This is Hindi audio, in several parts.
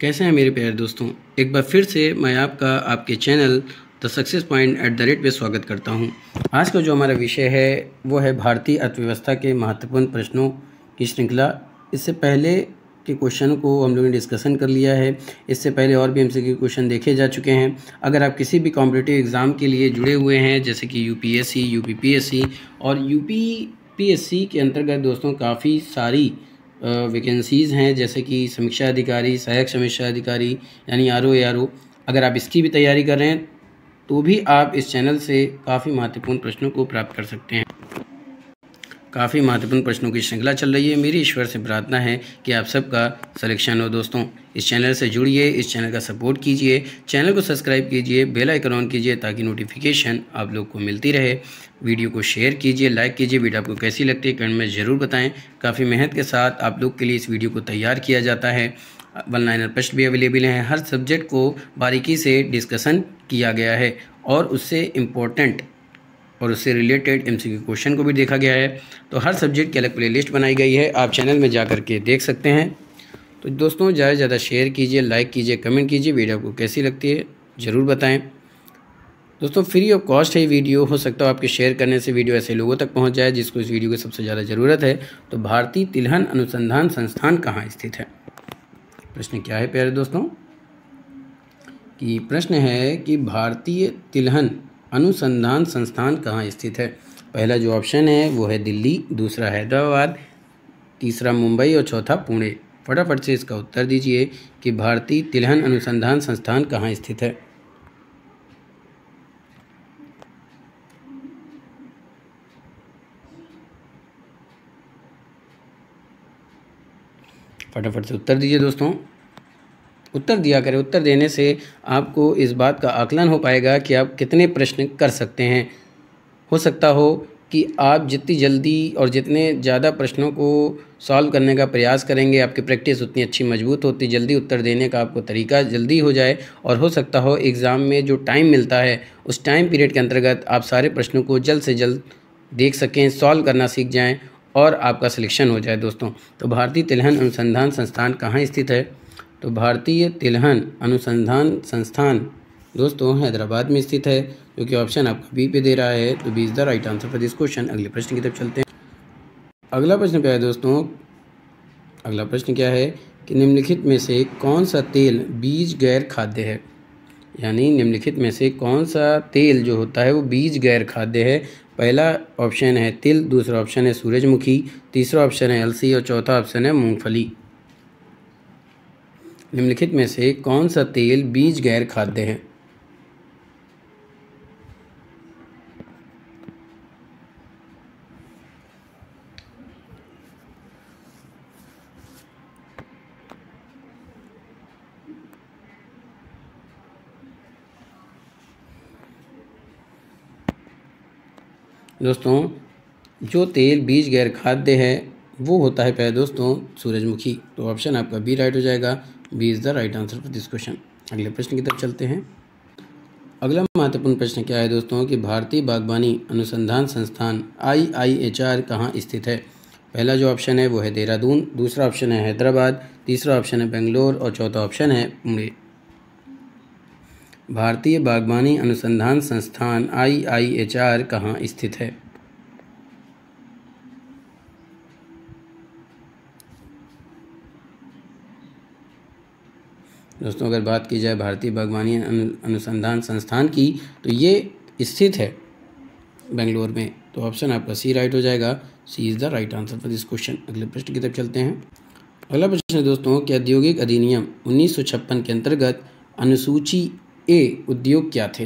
कैसे हैं मेरे प्यारे दोस्तों। एक बार फिर से मैं आपका आपके चैनल द सक्सेस पॉइंट @ पे स्वागत करता हूं। आज का जो हमारा विषय है वो है भारतीय अर्थव्यवस्था के महत्वपूर्ण प्रश्नों की श्रृंखला। इससे पहले के क्वेश्चन को हम लोगों ने डिस्कशन कर लिया है। इससे पहले और भी एमसीक्यू क्वेश्चन देखे जा चुके हैं। अगर आप किसी भी कॉम्पिटिटिव एग्ज़ाम के लिए जुड़े हुए हैं, जैसे कि यूपीएससी, यूपीपीएससी और यूपीपीएससी के अंतर्गत दोस्तों काफ़ी सारी वैकेंसीज़ हैं, जैसे कि समीक्षा अधिकारी, सहायक समीक्षा अधिकारी यानी आरओ। अगर आप इसकी भी तैयारी कर रहे हैं तो भी आप इस चैनल से काफ़ी महत्वपूर्ण प्रश्नों को प्राप्त कर सकते हैं। काफ़ी महत्वपूर्ण प्रश्नों की श्रृंखला चल रही है। मेरी ईश्वर से प्रार्थना है कि आप सबका सिलेक्शन हो। दोस्तों, इस चैनल से जुड़िए, इस चैनल का सपोर्ट कीजिए, चैनल को सब्सक्राइब कीजिए, बेल आइकन ऑन कीजिए ताकि नोटिफिकेशन आप लोग को मिलती रहे। वीडियो को शेयर कीजिए, लाइक कीजिए। वीडियो आपको कैसी लगती है कमेंट में ज़रूर बताएं। काफ़ी मेहनत के साथ आप लोग के लिए इस वीडियो को तैयार किया जाता है। वन लाइनर प्रश्न भी अवेलेबल हैं। हर सब्जेक्ट को बारीकी से डिस्कशन किया गया है और उससे इम्पोर्टेंट और उससे रिलेटेड एमसीक्यू क्वेश्चन को भी देखा गया है। तो हर सब्जेक्ट की अलग प्लेलिस्ट बनाई गई है, आप चैनल में जा कर के देख सकते हैं। तो दोस्तों, ज़्यादा से ज़्यादा शेयर कीजिए, लाइक कीजिए, कमेंट कीजिए। वीडियो आपको कैसी लगती है ज़रूर बताएं। दोस्तों, फ्री ऑफ कॉस्ट है वीडियो। हो सकता है आपके शेयर करने से वीडियो ऐसे लोगों तक पहुंच जाए जिसको इस वीडियो की सबसे ज़्यादा ज़रूरत है। तो भारतीय तिलहन अनुसंधान संस्थान कहाँ स्थित है? प्रश्न क्या है प्यारे दोस्तों कि प्रश्न है कि भारतीय तिलहन अनुसंधान संस्थान कहाँ स्थित है? पहला जो ऑप्शन है वो है दिल्ली, दूसरा हैदराबाद, तीसरा मुंबई और चौथा पुणे। फटाफट से इसका उत्तर दीजिए कि भारतीय तिलहन अनुसंधान संस्थान कहाँ स्थित है। फटाफट से उत्तर दीजिए दोस्तों। उत्तर दिया करें। उत्तर देने से आपको इस बात का आकलन हो पाएगा कि आप कितने प्रश्न कर सकते हैं। हो सकता हो कि आप जितनी जल्दी और जितने ज़्यादा प्रश्नों को सॉल्व करने का प्रयास करेंगे, आपकी प्रैक्टिस उतनी अच्छी मजबूत होती, जल्दी उत्तर देने का आपको तरीका जल्दी हो जाए। और हो सकता हो एग्ज़ाम में जो टाइम मिलता है उस टाइम पीरियड के अंतर्गत आप सारे प्रश्नों को जल्द से जल्द देख सकें, सॉल्व करना सीख जाएँ और आपका सिलेक्शन हो जाए। दोस्तों, तो भारतीय तिलहन अनुसंधान संस्थान कहाँ स्थित है? तो भारतीय तिलहन अनुसंधान संस्थान दोस्तों हैदराबाद में स्थित है, जो कि ऑप्शन आपका बी पे दे रहा है। तो B is the right answer for this question. अगले प्रश्न की तरफ चलते हैं। अगला प्रश्न क्या है दोस्तों? अगला प्रश्न क्या है कि निम्नलिखित में से कौन सा तेल बीज गैर खाद्य है? यानी निम्नलिखित में से कौन सा तेल जो होता है वो बीज गैर खाद्य है? पहला ऑप्शन है तिल, दूसरा ऑप्शन है सूरजमुखी, तीसरा ऑप्शन है अलसी और चौथा ऑप्शन है मूंगफली। निम्नलिखित में से कौन सा तेल बीज गैर खाद्य है? दोस्तों, जो तेल बीज गैर खाद्य है वो होता है पहले दोस्तों सूरजमुखी। तो ऑप्शन आपका बी राइट हो जाएगा। B is the right answer for this question. अगले प्रश्न की तरफ चलते हैं। अगला महत्वपूर्ण प्रश्न क्या है दोस्तों कि भारतीय बागवानी अनुसंधान संस्थान IIHR कहाँ स्थित है? पहला जो ऑप्शन है वो है देहरादून, दूसरा ऑप्शन है हैदराबाद, तीसरा ऑप्शन है बेंगलोर और चौथा ऑप्शन है पुणे। भारतीय बागवानी अनुसंधान संस्थान IIHR कहाँ स्थित है? दोस्तों, अगर बात की जाए भारतीय बागवानी अनुसंधान संस्थान की तो ये स्थित है बेंगलोर में। तो ऑप्शन आपका सी राइट हो जाएगा। C is the right answer for this question. अगले प्रश्न की तरफ चलते हैं। अगला प्रश्न है दोस्तों कि औद्योगिक अधिनियम 1956 के अंतर्गत अनुसूची ए उद्योग क्या थे?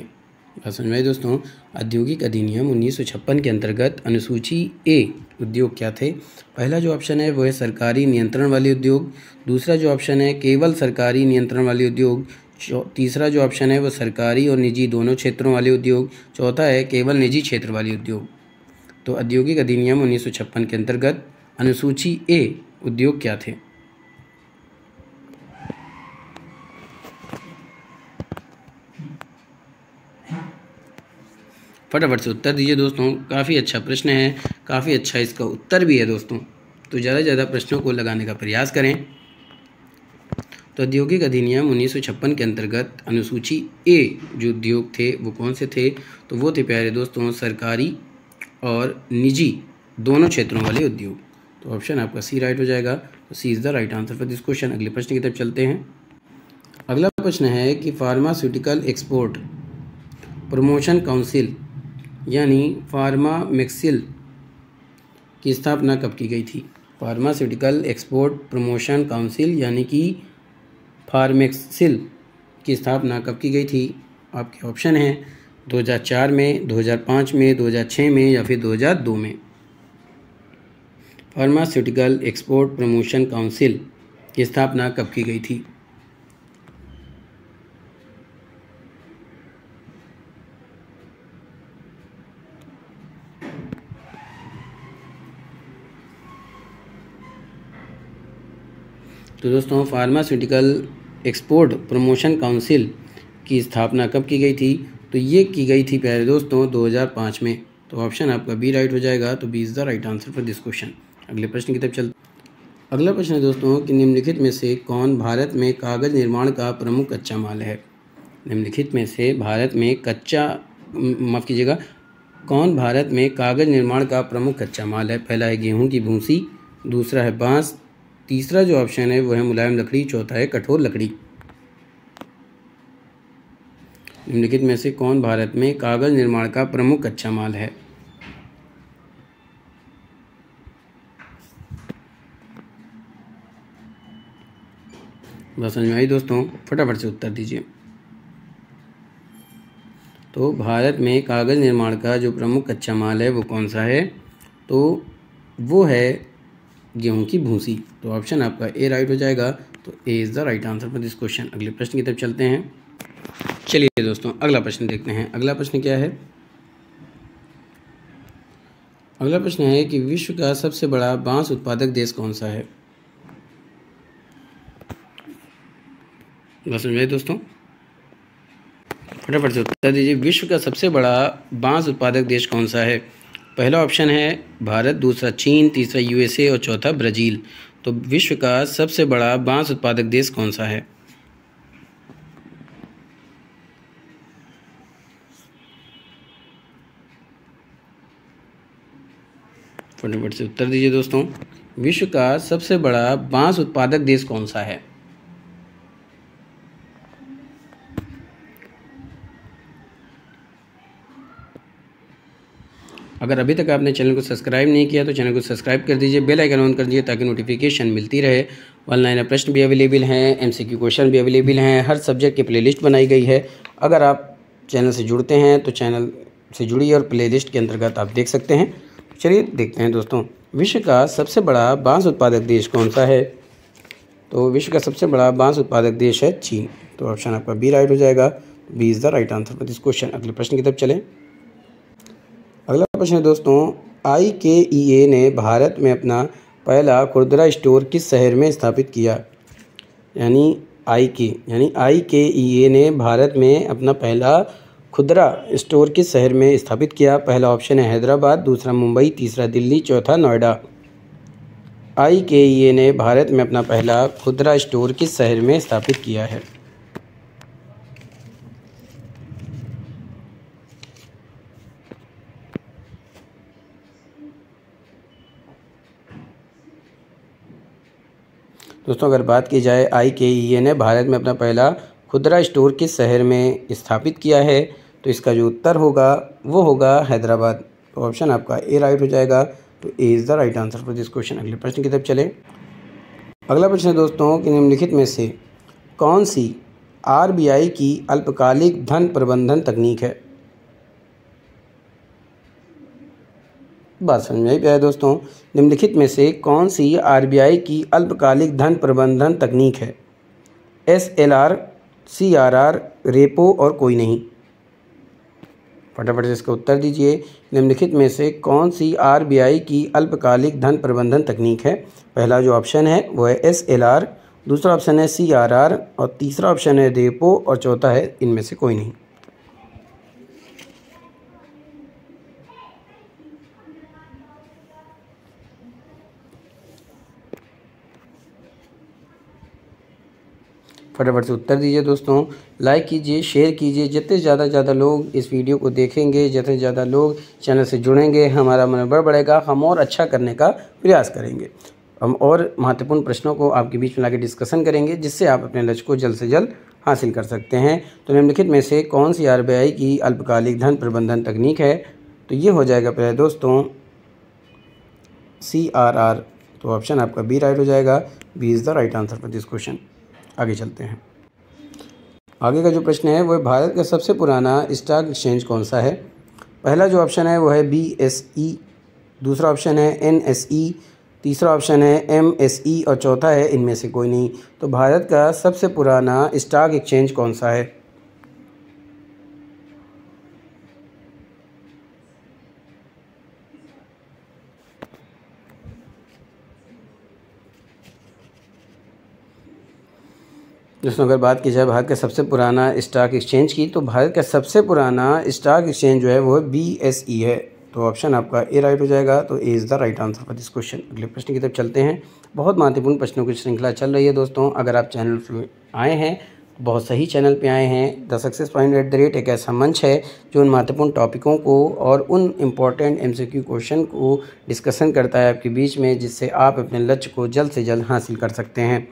बात समझ में आई दोस्तों? औद्योगिक अधिनियम 1956 के अंतर्गत अनुसूची ए उद्योग क्या थे? पहला जो ऑप्शन है वो है सरकारी नियंत्रण वाले उद्योग, दूसरा जो ऑप्शन है केवल सरकारी नियंत्रण वाले उद्योग, तीसरा जो ऑप्शन है वो सरकारी और निजी दोनों क्षेत्रों वाले उद्योग, चौथा है केवल निजी क्षेत्र वाले उद्योग। तो औद्योगिक अधिनियम 1956 के अंतर्गत अनुसूची ए उद्योग क्या थे? फटाफट से उत्तर दीजिए दोस्तों। काफ़ी अच्छा प्रश्न है, काफ़ी अच्छा इसका उत्तर भी है दोस्तों। तो ज़्यादा से ज़्यादा प्रश्नों को लगाने का प्रयास करें। तो औद्योगिक अधिनियम 1956 के अंतर्गत अनुसूची ए जो उद्योग थे वो कौन से थे? तो वो थे प्यारे दोस्तों सरकारी और निजी दोनों क्षेत्रों वाले उद्योग। तो ऑप्शन आपका सी राइट हो जाएगा। तो C is the right answer for this question. अगले प्रश्न की तरफ चलते हैं। अगला प्रश्न है कि फार्मास्यूटिकल एक्सपोर्ट प्रमोशन काउंसिल यानी फार्मामेक्सिल की स्थापना कब की गई थी? फार्मास्यूटिकल एक्सपोर्ट प्रमोशन काउंसिल यानी कि फार्मेक्सिल की स्थापना कब की गई थी? आपके ऑप्शन हैं 2004 में, 2005 में, 2006 में या फिर 2002 में। फार्मास्यूटिकल एक्सपोर्ट प्रमोशन काउंसिल की स्थापना कब की गई थी? तो दोस्तों फार्मास्यूटिकल एक्सपोर्ट प्रमोशन काउंसिल की स्थापना कब की गई थी? तो ये की गई थी प्यारे दोस्तों 2005 में। तो ऑप्शन आपका बी राइट हो जाएगा। तो B is the right answer for this question. अगले प्रश्न की तरफ चलते। अगला प्रश्न है दोस्तों कि निम्नलिखित में से कौन भारत में कागज़ निर्माण का प्रमुख कच्चा माल है? निम्नलिखित में से भारत में माफ़ कीजिएगा, कौन भारत में कागज़ निर्माण का प्रमुख कच्चा माल है? पहला है गेहूं की भूसी, दूसरा है बांस, तीसरा जो ऑप्शन है वो है मुलायम लकड़ी, चौथा है कठोर लकड़ी। निम्नलिखित में से कौन भारत में कागज़ निर्माण का प्रमुख कच्चा माल है? बात समझ में आई दोस्तों? फटाफट से उत्तर दीजिए। तो भारत में कागज़ निर्माण का जो प्रमुख कच्चा माल है वो कौन सा है? तो वो है गेहूं की भूसी। तो ऑप्शन आपका ए राइट हो जाएगा। तो A is the right answer for this question. अगले प्रश्न की तरफ चलते हैं। चलिए दोस्तों अगला प्रश्न देखते हैं। अगला प्रश्न क्या है? अगला प्रश्न है कि विश्व का सबसे बड़ा बांस उत्पादक देश कौन सा है? बात समझ में आई दोस्तों? फटाफट से उत्तर दीजिए। विश्व का सबसे बड़ा बांस उत्पादक देश कौन सा है? पहला ऑप्शन है भारत, दूसरा चीन, तीसरा यूएसए और चौथा ब्राज़ील। तो विश्व का सबसे बड़ा बांस उत्पादक देश कौन सा है? फटाफट से उत्तर दीजिए दोस्तों। विश्व का सबसे बड़ा बांस उत्पादक देश कौन सा है? अगर अभी तक आपने चैनल को सब्सक्राइब नहीं किया तो चैनल को सब्सक्राइब कर दीजिए, बेल आइकन ऑन कर दीजिए ताकि नोटिफिकेशन मिलती रहे। ऑनलाइन प्रश्न भी अवेलेबल हैं, एमसीक्यू क्वेश्चन भी अवेलेबल हैं, हर सब्जेक्ट की प्लेलिस्ट बनाई गई है। अगर आप चैनल से जुड़ते हैं तो चैनल से जुड़िए और प्लेलिस्ट के अंतर्गत आप देख सकते हैं। चलिए देखते हैं दोस्तों, विश्व का सबसे बड़ा बांस उत्पादक देश कौन सा है? तो विश्व का सबसे बड़ा बांस उत्पादक देश है चीन। तो ऑप्शन आपका बी राइट हो जाएगा। B is the right answer for this question. अगले प्रश्न की तरफ चलें। अगला प्रश्न है दोस्तों, IKEA ने भारत में अपना पहला खुदरा स्टोर किस शहर में स्थापित किया? यानी IKEA ने भारत में अपना पहला खुदरा स्टोर किस शहर में स्थापित किया? पहला ऑप्शन है हैदराबाद, दूसरा मुंबई, तीसरा दिल्ली, चौथा नोएडा। IKEA ने भारत में अपना पहला खुदरा स्टोर किस शहर में स्थापित किया है? दोस्तों अगर बात की जाए IKEA ने भारत में अपना पहला खुदरा स्टोर किस शहर में स्थापित किया है, तो इसका जो उत्तर होगा वो होगा हैदराबाद। तो ऑप्शन आपका ए राइट हो जाएगा। तो A is the right answer for this question. अगले प्रश्न की तरफ चलें। अगला प्रश्न है दोस्तों कि निम्नलिखित में से कौन सी RBI की अल्पकालिक धन प्रबंधन तकनीक है? बात समझ में आई प्यारे दोस्तों? निम्नलिखित में से कौन सी RBI की अल्पकालिक धन प्रबंधन तकनीक है? SLR, CRR, रेपो और कोई नहीं। फटाफट से इसका उत्तर दीजिए। निम्नलिखित में से कौन सी RBI की अल्पकालिक धन प्रबंधन तकनीक है? पहला जो ऑप्शन है वो है SLR, दूसरा ऑप्शन है CRR और तीसरा ऑप्शन है रेपो और चौथा है इनमें से कोई नहीं। फटाफट से उत्तर दीजिए दोस्तों। लाइक कीजिए, शेयर कीजिए। जितने ज़्यादा लोग इस वीडियो को देखेंगे, जितने ज़्यादा लोग चैनल से जुड़ेंगे, हमारा मनोबल बढ़ेगा, हम और अच्छा करने का प्रयास करेंगे। हम और महत्वपूर्ण प्रश्नों को आपके बीच में लाके डिस्कशन करेंगे, जिससे आप अपने लक्ष्य को जल्द से जल्द हासिल कर सकते हैं। तो निम्नलिखित में से कौन सी RBI की अल्पकालिक धन प्रबंधन तकनीक है? तो ये हो जाएगा पहले दोस्तों CRR। तो ऑप्शन आपका बी राइट हो जाएगा। B is the right answer for this question. आगे चलते हैं। आगे का जो प्रश्न है वो है, भारत का सबसे पुराना स्टॉक एक्सचेंज कौन सा है? पहला जो ऑप्शन है वो है BSE, दूसरा ऑप्शन है NSE, तीसरा ऑप्शन है MSE और चौथा है इनमें से कोई नहीं। तो भारत का सबसे पुराना स्टॉक एक्सचेंज कौन सा है? दोस्तों अगर बात की जाए भारत का सबसे पुराना स्टॉक एक्सचेंज की, तो भारत का सबसे पुराना स्टॉक एक्सचेंज जो है वो BSE है। तो ऑप्शन आपका ए राइट हो जाएगा। तो A is the right answer for this question. अगले प्रश्न की तरफ चलते हैं। बहुत महत्वपूर्ण प्रश्नों की श्रृंखला चल रही है दोस्तों। अगर आप चैनल पर आए हैं, बहुत सही चैनल पे आए हैं। द सक्सेस पॉइंट @ एक ऐसा मंच है जो उन महत्वपूर्ण टॉपिकों को और उन इम्पॉर्टेंट MCQ क्वेश्चन को डिस्कशन करता है आपके बीच में, जिससे आप अपने लक्ष्य को जल्द से जल्द हासिल कर सकते हैं।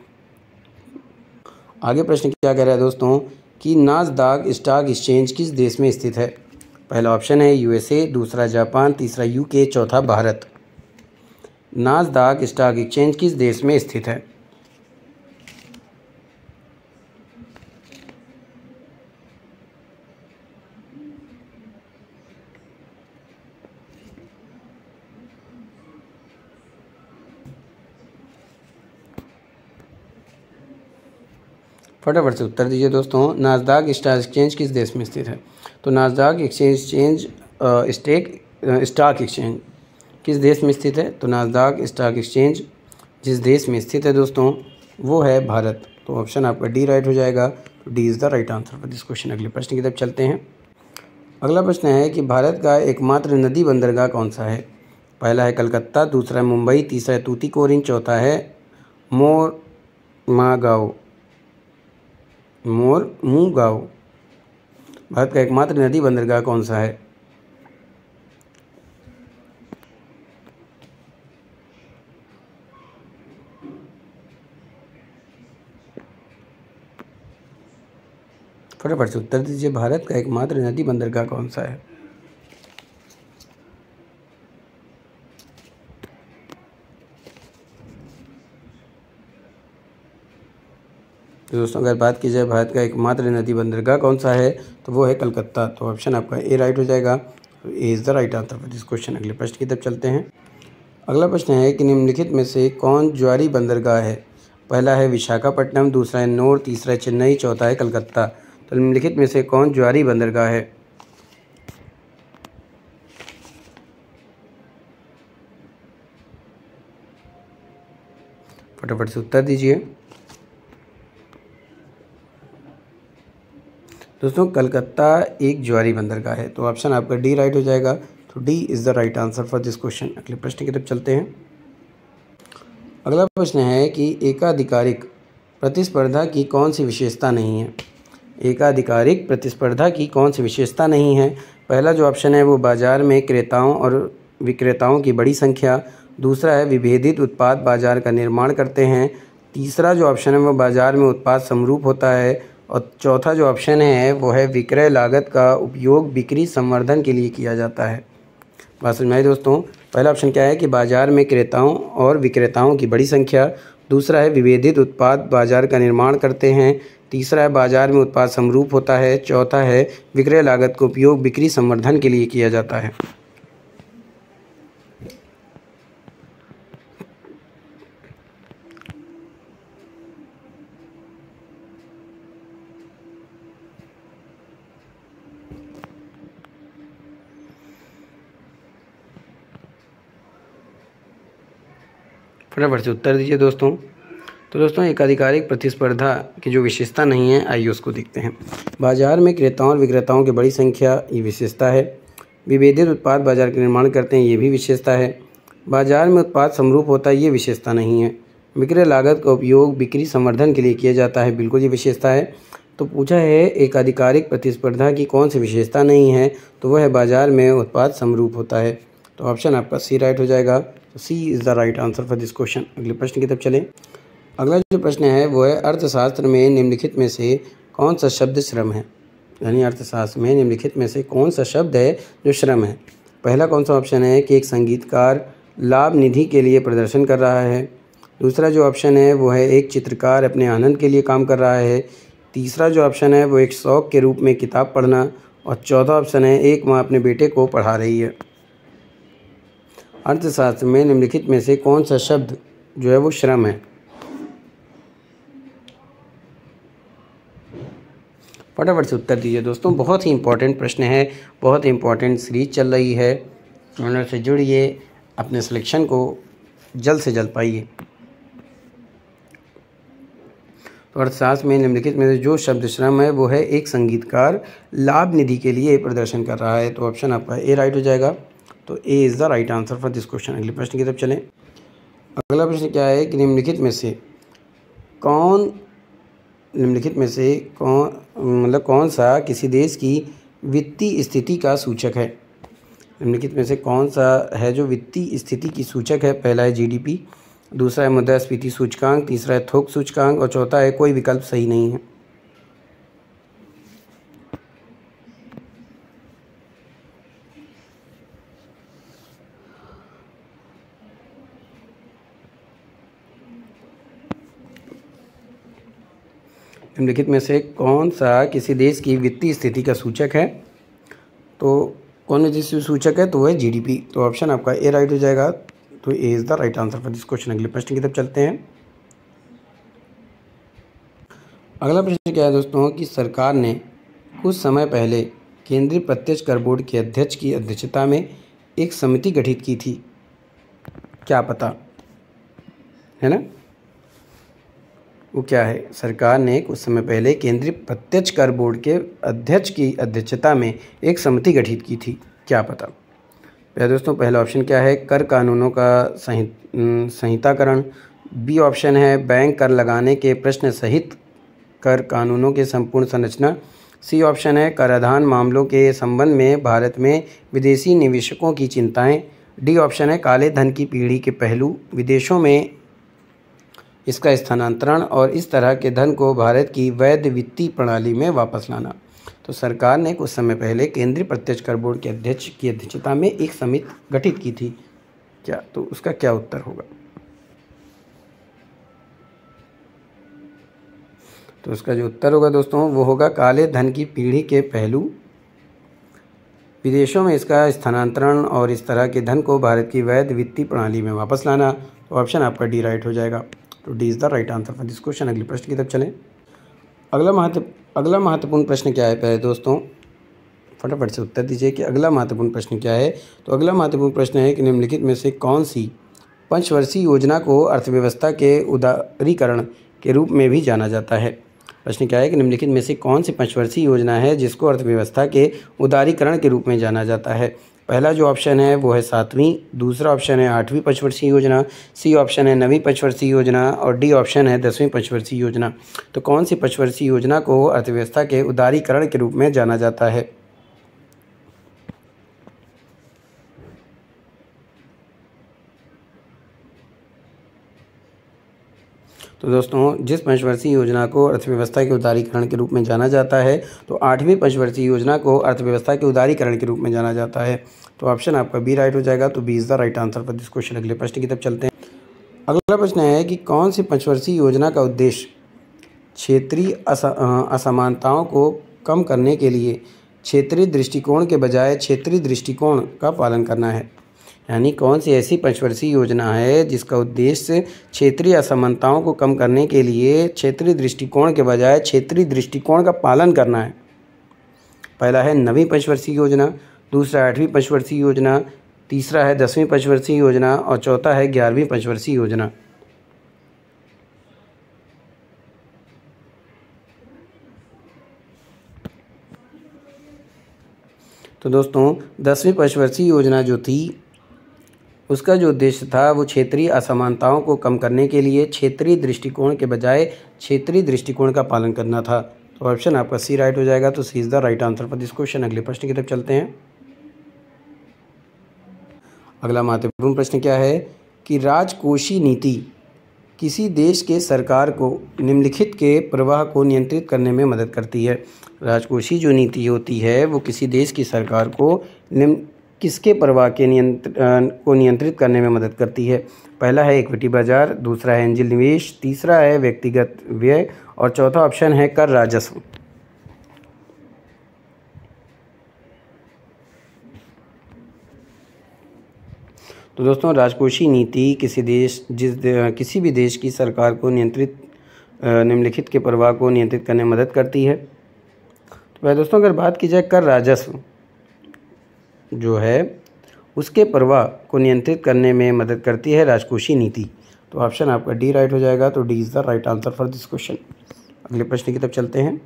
आगे प्रश्न क्या कह रहा है दोस्तों कि नासदाक स्टॉक एक्सचेंज किस देश में स्थित है? पहला ऑप्शन है USA, दूसरा जापान, तीसरा UK, चौथा भारत। नासदाक स्टॉक एक्सचेंज किस देश में स्थित है? फटाफट से उत्तर दीजिए दोस्तों। नासदाक स्टॉक एक्सचेंज किस देश में स्थित है? तो नासदाक स्टॉक एक्सचेंज किस देश में स्थित है? तो नासदाक स्टॉक एक्सचेंज जिस देश में स्थित है दोस्तों वो है भारत। तो ऑप्शन आपका डी राइट हो जाएगा। तो D is the right answer for this question. अगले प्रश्न की तरफ चलते हैं। अगला प्रश्न है कि भारत का एकमात्र नदी बंदरगाह कौन सा है? पहला है कलकत्ता, दूसरा है मुंबई, तीसरा है तूतीकोरिन, चौथा है मोरमुगाओ। भारत का एकमात्र नदी बंदरगाह कौन सा है? फटाफट से उत्तर दीजिए। भारत का एकमात्र नदी बंदरगाह कौन सा है? तो दोस्तों अगर बात की जाए भारत का एकमात्र नदी बंदरगाह कौन सा है, तो वो है कलकत्ता। तो ऑप्शन आपका ए राइट हो जाएगा। तो A is the right answer for this question. अगले प्रश्न की तरफ चलते हैं। अगला प्रश्न है कि निम्नलिखित में से कौन ज्वारी बंदरगाह है? पहला है विशाखापट्टनम, दूसरा है नोर, तीसरा है चेन्नई, चौथा है कलकत्ता। तो निम्नलिखित में से कौन ज्वारी बंदरगाह है? फटाफट से उत्तर दीजिए दोस्तों। कलकत्ता एक ज्वारी बंदरगाह है। तो ऑप्शन आपका डी राइट हो जाएगा। तो D is the right answer for this question. अगले प्रश्न की तरफ चलते हैं। अगला प्रश्न है कि एकाधिकारिक प्रतिस्पर्धा की कौन सी विशेषता नहीं है? एकाधिकारिक प्रतिस्पर्धा की कौन सी विशेषता नहीं है? पहला जो ऑप्शन है वो बाजार में क्रेताओं और विक्रेताओं की बड़ी संख्या, दूसरा है विभेदित उत्पाद बाजार का निर्माण करते हैं, तीसरा जो ऑप्शन है वो बाजार में उत्पाद समरूप होता है, और चौथा जो ऑप्शन है वो है विक्रय लागत का उपयोग बिक्री संवर्धन के लिए किया जाता है। बात समझ में आई दोस्तों? पहला ऑप्शन क्या है कि बाजार में क्रेताओं और विक्रेताओं की बड़ी संख्या, दूसरा है विभेदित उत्पाद बाजार का निर्माण करते हैं, तीसरा है बाजार में उत्पाद समरूप होता है, चौथा है विक्रय लागत का उपयोग बिक्री संवर्धन के लिए किया जाता है। फटाफट से उत्तर दीजिए दोस्तों। तो दोस्तों एक आधिकारिक प्रतिस्पर्धा की जो विशेषता नहीं है, आइए उसको देखते हैं। बाजार में क्रेताओं और विक्रेताओं की बड़ी संख्या, ये विशेषता है। विभेदित उत्पाद बाजार का निर्माण करते हैं, ये भी विशेषता है। बाजार में उत्पाद समरूप होता है, ये विशेषता नहीं है। विक्रय लागत का उपयोग बिक्री संवर्धन के लिए किया जाता है, बिल्कुल ये विशेषता है। तो पूछा है एक आधिकारिक प्रतिस्पर्धा की कौन सी विशेषता नहीं है, तो वह है बाजार में उत्पाद समरूप होता है। तो ऑप्शन आपका सी राइट हो जाएगा। तो C is the right answer for this question. अगले प्रश्न की तरफ चलें। अगला जो प्रश्न है वो है अर्थशास्त्र में निम्नलिखित में से कौन सा शब्द श्रम है, यानी अर्थशास्त्र में निम्नलिखित में से कौन सा शब्द है जो श्रम है। पहला कौन सा ऑप्शन है कि एक संगीतकार लाभ निधि के लिए प्रदर्शन कर रहा है। दूसरा जो ऑप्शन है वो है एक चित्रकार अपने आनंद के लिए काम कर रहा है। तीसरा जो ऑप्शन है वो एक शौक के रूप में किताब पढ़ना। और चौथा ऑप्शन है एक माँ अपने बेटे को पढ़ा रही है। अर्थशास्त्र में निम्नलिखित में से कौन सा शब्द जो है वो श्रम है। फटाफट से उत्तर दीजिए दोस्तों, बहुत ही इंपॉर्टेंट प्रश्न है, बहुत ही इंपॉर्टेंट सीरीज चल रही है। चैनल से जुड़िए, अपने सिलेक्शन को जल्द से जल्द पाइए। तो अर्थशास्त्र में निम्नलिखित में से जो शब्द श्रम है वो है एक संगीतकार लाभ निधि के लिए प्रदर्शन कर रहा है। तो ऑप्शन आपका ए राइट हो जाएगा। तो A is the right answer for this question. अगले प्रश्न की तरफ चलें। अगला प्रश्न क्या है कि निम्नलिखित में से कौन कौन सा किसी देश की वित्तीय स्थिति का सूचक है। निम्नलिखित में से कौन सा है जो वित्तीय स्थिति की सूचक है। पहला है जीडीपी, दूसरा है मुद्रास्फीति सूचकांक, तीसरा है थोक सूचकांक और चौथा है कोई विकल्प सही नहीं है। निम्नलिखित में से कौन सा किसी देश की वित्तीय स्थिति का सूचक है। तो कौन सा सूचक है, तो वह है जीडीपी। तो ऑप्शन आपका ए राइट हो जाएगा। तो A is the right answer for this question. अगले प्रश्न की तरफ चलते हैं। अगला प्रश्न क्या है दोस्तों कि सरकार ने कुछ समय पहले केंद्रीय प्रत्यक्ष कर बोर्ड के अध्यक्ष की अध्यक्षता में एक समिति गठित की थी, क्या पता है ना, वो क्या है। सरकार ने कुछ समय पहले केंद्रीय प्रत्यक्ष कर बोर्ड के अध्यक्ष की अध्यक्षता में एक समिति गठित की थी, क्या पता। पहले दोस्तों पहला ऑप्शन क्या है, कर कानूनों का संहिताकरण। बी ऑप्शन है बैंक कर लगाने के प्रश्न सहित कर कानूनों के संपूर्ण संरचना। सी ऑप्शन है कराधान मामलों के संबंध में भारत में विदेशी निवेशकों की चिंताएं। डी ऑप्शन है काले धन की पीढ़ी के पहलू, विदेशों में इसका स्थानांतरण और इस तरह के धन को भारत की वैध वित्तीय प्रणाली में वापस लाना। तो सरकार ने कुछ समय पहले केंद्रीय प्रत्यक्ष कर बोर्ड के अध्यक्ष की अध्यक्षता में एक समिति गठित की थी, क्या, तो उसका क्या उत्तर होगा। तो उसका जो उत्तर होगा दोस्तों वो होगा काले धन की पीढ़ी के पहलू, विदेशों में इसका स्थानांतरण और इस तरह के धन को भारत की वैध वित्तीय प्रणाली में वापस लाना। तो ऑप्शन आपका डी राइट हो जाएगा। तो D is the right answer for this question. अगले प्रश्न की तरफ चलें। अगला महत्वपूर्ण प्रश्न क्या है, पहले दोस्तों फटाफट से उत्तर दीजिए कि अगला महत्वपूर्ण प्रश्न क्या है। तो अगला महत्वपूर्ण प्रश्न है कि निम्नलिखित में से कौन सी पंचवर्षीय योजना को अर्थव्यवस्था के उदारीकरण के रूप में भी जाना जाता है। प्रश्न क्या है कि निम्नलिखित में से कौन सी पंचवर्षीय योजना है जिसको अर्थव्यवस्था के उदारीकरण के रूप में जाना जाता है। पहला जो ऑप्शन है वो है 7वीं, दूसरा ऑप्शन है 8वीं पंचवर्षीय योजना, सी ऑप्शन है 9वीं पंचवर्षीय योजना और डी ऑप्शन है 10वीं पंचवर्षीय योजना। तो कौन सी पंचवर्षीय योजना को अर्थव्यवस्था के उदारीकरण के रूप में जाना जाता है। तो दोस्तों जिस पंचवर्षीय योजना को अर्थव्यवस्था के उदारीकरण के रूप में जाना जाता है तो 8वीं पंचवर्षीय योजना को अर्थव्यवस्था के उदारीकरण के रूप में जाना जाता है। तो ऑप्शन आपका बी राइट हो जाएगा। तो B is the right answer for this question. अगले प्रश्न की तरफ चलते हैं। अगला प्रश्न है कि कौन सी पंचवर्षीय योजना का उद्देश्य क्षेत्रीय असमानताओं को कम करने के लिए क्षेत्रीय दृष्टिकोण के बजाय क्षेत्रीय दृष्टिकोण का पालन करना है। यानी कौन सी ऐसी पंचवर्षीय योजना है जिसका उद्देश्य क्षेत्रीय असमानताओं को कम करने के लिए क्षेत्रीय दृष्टिकोण के बजाय क्षेत्रीय दृष्टिकोण का पालन करना है। पहला है 9वीं पंचवर्षीय योजना, दूसरा 8वीं पंचवर्षीय योजना, तीसरा है 10वीं पंचवर्षीय योजना और चौथा है 11वीं पंचवर्षीय योजना। तो दोस्तों 10वीं पंचवर्षीय योजना जो थी उसका जो उद्देश्य था वो क्षेत्रीय असमानताओं को कम करने के लिए क्षेत्रीय दृष्टिकोण के बजाय क्षेत्रीय दृष्टिकोण का पालन करना था। तो ऑप्शन आपका सी राइट हो जाएगा। तो C is the right answer for this question. अगले प्रश्न की तरफ चलते हैं। अगला महत्वपूर्ण प्रश्न क्या है कि राजकोषीय नीति किसी देश के सरकार को निम्नलिखित के प्रवाह को नियंत्रित करने में मदद करती है। राजकोषीय जो नीति होती है वो किसी देश की सरकार को किसके प्रवाह के नियंत्रित करने में मदद करती है। पहला है इक्विटी बाजार, दूसरा है एंजल निवेश, तीसरा है व्यक्तिगत व्यय और चौथा ऑप्शन है कर राजस्व। तो दोस्तों राजकोषीय नीति किसी भी देश की सरकार को निम्नलिखित के प्रवाह को नियंत्रित करने में मदद करती है। तो भाई दोस्तों अगर बात की जाए कर राजस्व जो है उसके प्रवाह को नियंत्रित करने में मदद करती है राजकोषीय नीति। तो ऑप्शन आपका डी राइट हो जाएगा। तो D is the right answer for this question. अगले प्रश्न की तरफ चलते हैं।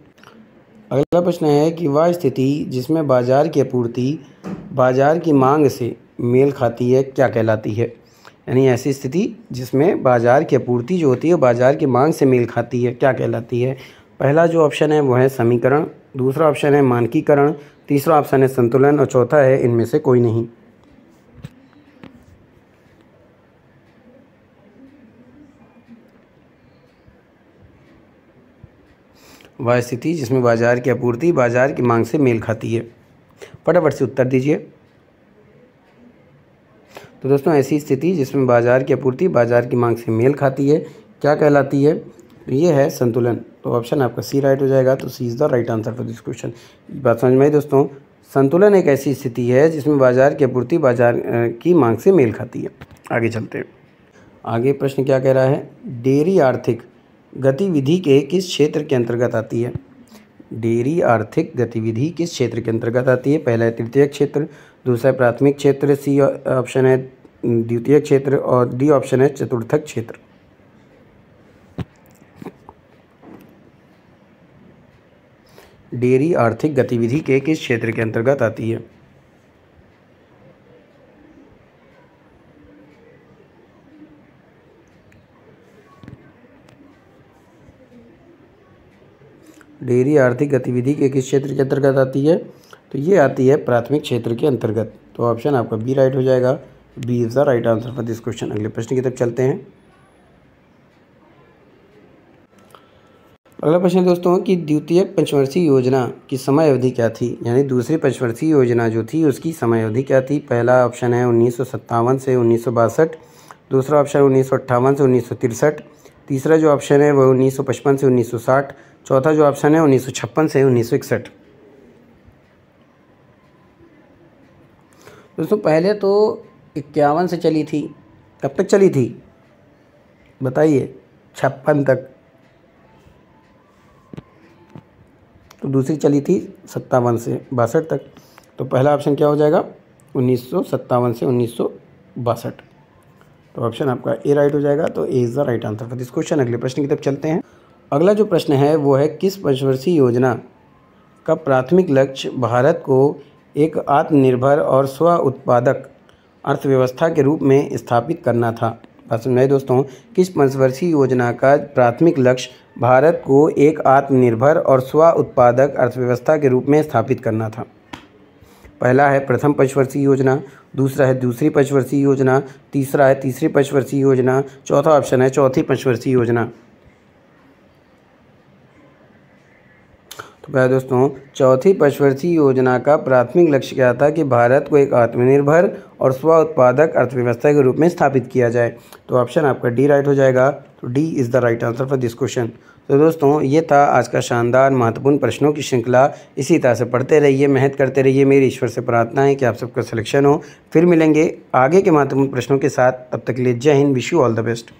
अगला प्रश्न है कि वह स्थिति जिसमें बाजार की आपूर्ति बाजार की मांग से मेल खाती है क्या कहलाती है। यानी ऐसी स्थिति जिसमें बाजार की आपूर्ति जो होती है बाजार की मांग से मेल खाती है क्या कहलाती है। पहला जो ऑप्शन है वो है समीकरण, दूसरा ऑप्शन है मानकीकरण, तीसरा ऑप्शन है संतुलन और चौथा है इनमें से कोई नहीं। वह स्थिति जिसमें बाजार की आपूर्ति बाजार की मांग से मेल खाती है। फटाफट से उत्तर दीजिए। तो दोस्तों ऐसी स्थिति जिसमें बाजार की आपूर्ति बाजार की मांग से मेल खाती है क्या कहलाती है। तो ये है संतुलन। तो ऑप्शन आपका सी राइट हो जाएगा। तो C is the right answer for this question. बात समझ में आई दोस्तों। संतुलन एक ऐसी स्थिति है जिसमें बाजार की आपूर्ति बाजार की मांग से मेल खाती है। आगे चलते हैं। आगे प्रश्न क्या कह रहा है, डेयरी आर्थिक गतिविधि के किस क्षेत्र के अंतर्गत आती है। डेयरी आर्थिक गतिविधि किस क्षेत्र के अंतर्गत आती है। पहला है तृतीयक क्षेत्र, दूसरा है प्राथमिक क्षेत्र, सी ऑप्शन है द्वितीयक क्षेत्र और डी ऑप्शन है चतुर्थक क्षेत्र। डेयरी आर्थिक गतिविधि के किस क्षेत्र के अंतर्गत आती है। डेयरी आर्थिक गतिविधि के किस क्षेत्र के अंतर्गत आती है। तो ये आती है प्राथमिक क्षेत्र के अंतर्गत। तो ऑप्शन आपका बी राइट हो जाएगा। B is the right answer for this question. अगले प्रश्न की तरफ चलते हैं। अगला प्रश्न दोस्तों कि द्वितीयक पंचवर्षीय योजना की समय अवधि क्या थी। यानी दूसरी पंचवर्षीय योजना जो थी उसकी समय अवधि क्या थी। पहला ऑप्शन है 1957 से 1962, दूसरा ऑप्शन 1958 से 1963, तीसरा जो ऑप्शन है वह 1955 से 1960, चौथा जो ऑप्शन है 1956 से 1961। दोस्तों पहले तो 51 से चली थी। कब तक चली थी बताइए। 56 तक। तो दूसरी चली थी 57 से 62 तक। तो पहला ऑप्शन क्या हो जाएगा 1957 से 1962। तो ऑप्शन आपका ए राइट हो जाएगा। तो A is the right answer for this question. अगले प्रश्न की तरफ चलते हैं। अगला जो प्रश्न है वो है किस पंचवर्षीय योजना का प्राथमिक लक्ष्य भारत को एक आत्मनिर्भर और स्व उत्पादक अर्थव्यवस्था के रूप में स्थापित करना था। बात समझ में आई दोस्तों। किस पंचवर्षीय योजना का प्राथमिक लक्ष्य भारत को एक आत्मनिर्भर और स्व उत्पादक अर्थव्यवस्था के रूप में स्थापित करना था। पहला है प्रथम पंचवर्षीय योजना, दूसरा है दूसरी पंचवर्षीय योजना, तीसरा है तीसरी पंचवर्षीय योजना, चौथा ऑप्शन है चौथी पंचवर्षीय योजना। तो क्या दोस्तों चौथी पंचवर्षीय योजना का प्राथमिक लक्ष्य क्या था कि भारत को एक आत्मनिर्भर और स्व उत्पादक अर्थव्यवस्था के रूप में स्थापित किया जाए। तो ऑप्शन आपका डी राइट हो जाएगा। तो D is the right answer for this question. तो दोस्तों ये था आज का शानदार महत्वपूर्ण प्रश्नों की श्रृंखला। इसी तरह से पढ़ते रहिए, मेहनत करते रहिए। मेरी ईश्वर से प्रार्थना है कि आप सबका सिलेक्शन हो। फिर मिलेंगे आगे के महत्वपूर्ण प्रश्नों के साथ। तब तक के लिए जय Hind. Wish you all the best.